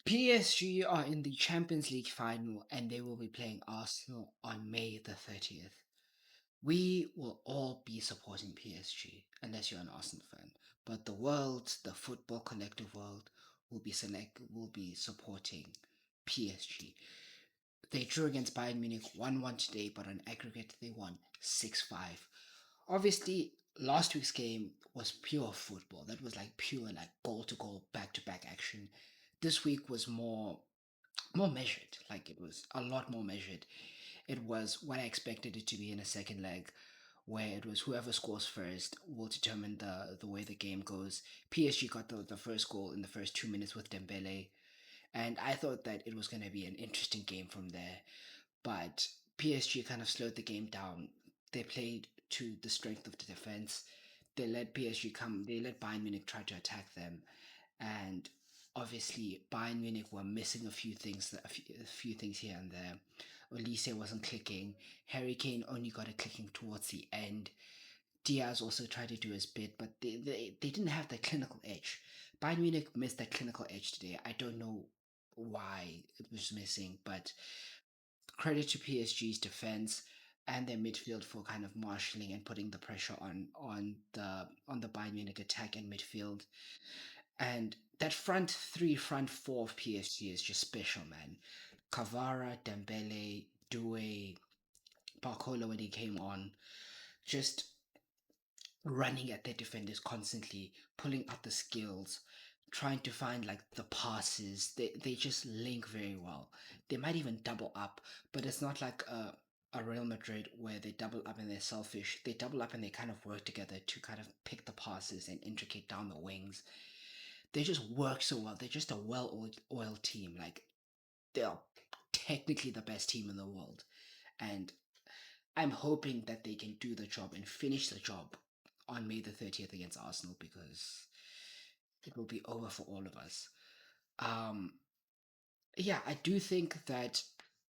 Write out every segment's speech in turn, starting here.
PSG are in the Champions League final and they will be playing Arsenal on May the 30th. We will all be supporting PSG unless you're an Arsenal fan, but the world, the football collective world, will be supporting PSG. They drew against Bayern Munich 1-1 today, but on aggregate they won 6-5. Obviously, last week's game was pure football. That was like pure like goal to goal, back to back action. This week was more measured. Like it was a lot more measured. It was what I expected it to be in a second leg, where it was whoever scores first will determine the way the game goes. PSG got the first goal in the first 2 minutes with Dembele, and I thought that it was going to be an interesting game from there. But PSG kind of slowed the game down. They played to the strength of the defense. They let PSG come. They let Bayern Munich try to attack them, and obviously Bayern Munich were missing a few things here and there. Olise wasn't clicking. Harry Kane only got it clicking towards the end. Diaz also tried to do his bit, but they didn't have that clinical edge. Bayern Munich missed that clinical edge today. I don't know why it was missing, but credit to PSG's defense and their midfield for kind of marshalling and putting the pressure on the Bayern Munich attack and midfield. And that front three, front four of PSG is just special, man. Kavara, Dembele, Doué, Barcola when he came on, just running at their defenders constantly, pulling out the skills, trying to find like the passes. They just link very well. They might even double up, but it's not like a Real Madrid where they double up and they're selfish. They double up and they kind of work together to kind of pick the passes and intricate down the wings. They just work so well. They're just a well-oiled team. Like they're technically the best team in the world, and I'm hoping that they can do the job and finish the job on May the 30th against Arsenal, because it will be over for all of us. Um, yeah, I do think that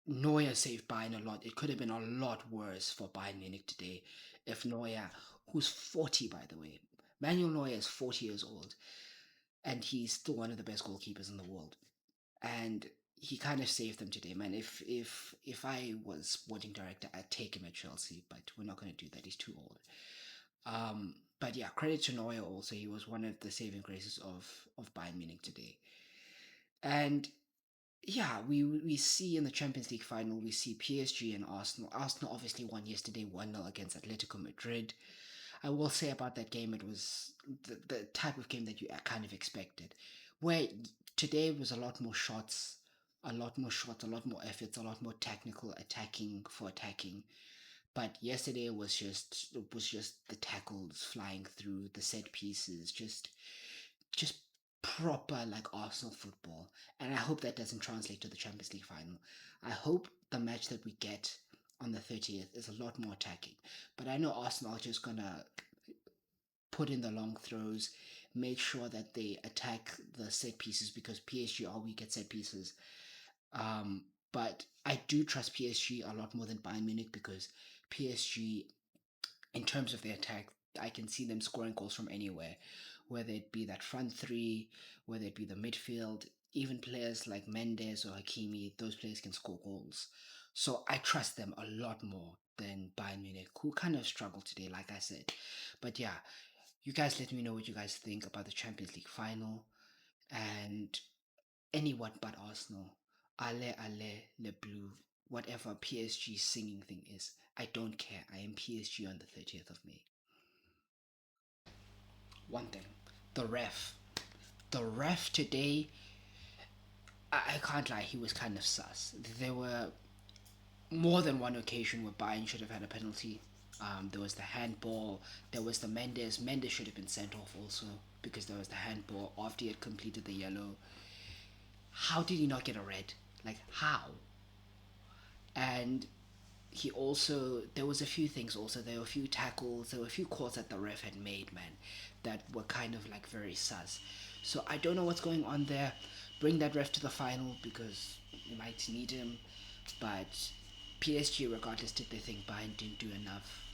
Neuer saved Bayern a lot. It could have been a lot worse for Bayern Munich today if Neuer, who's 40 by the way, Manuel Neuer is 40 years old, and he's still one of the best goalkeepers in the world. And he kind of saved them today, man. If I was sporting director, I'd take him at Chelsea, but we're not going to do that. He's too old. But yeah, credit to Neuer also. He was one of the saving graces of Bayern Munich today. And yeah, we see in the Champions League final, we see PSG and Arsenal. Arsenal obviously won yesterday 1-0 against Atletico Madrid. I will say about that game, it was the type of game that you kind of expected. Where today was a lot more shots, a lot more shots, a lot more efforts, a lot more technical attacking for attacking. But yesterday was just the tackles flying through, the set pieces, just proper like Arsenal football. And I hope that doesn't translate to the Champions League final. I hope the match that we get on the 30th is a lot more attacking. But I know Arsenal are just gonna put in the long throws, make sure that they attack the set pieces, because PSG are weak at set pieces. But I do trust PSG a lot more than Bayern Munich, because PSG, in terms of their attack, I can see them scoring goals from anywhere, whether it be that front three, whether it be the midfield, even players like Mendes or Hakimi, those players can score goals. So I trust them a lot more than Bayern Munich, who kind of struggled today, like I said. But yeah, you guys let me know what you guys think about the Champions League final and anyone but Arsenal. Ale ale le blue, whatever PSG singing thing is. I don't care. I am PSG on the 30th of May. One thing, the ref. The ref today, I can't lie, he was kind of sus. There were more than one occasion where Bayern should have had a penalty. There was the handball. There was the Mendes. Mendes should have been sent off also, because there was the handball after he had completed the yellow. How did he not get a red? Like, how? And he also, there was a few things also. There were a few tackles. There were a few calls that the ref had made, man, that were kind of like very sus. So I don't know what's going on there. Bring that ref to the final, because we might need him. But PSG, regardless, did they think Bayern didn't do enough.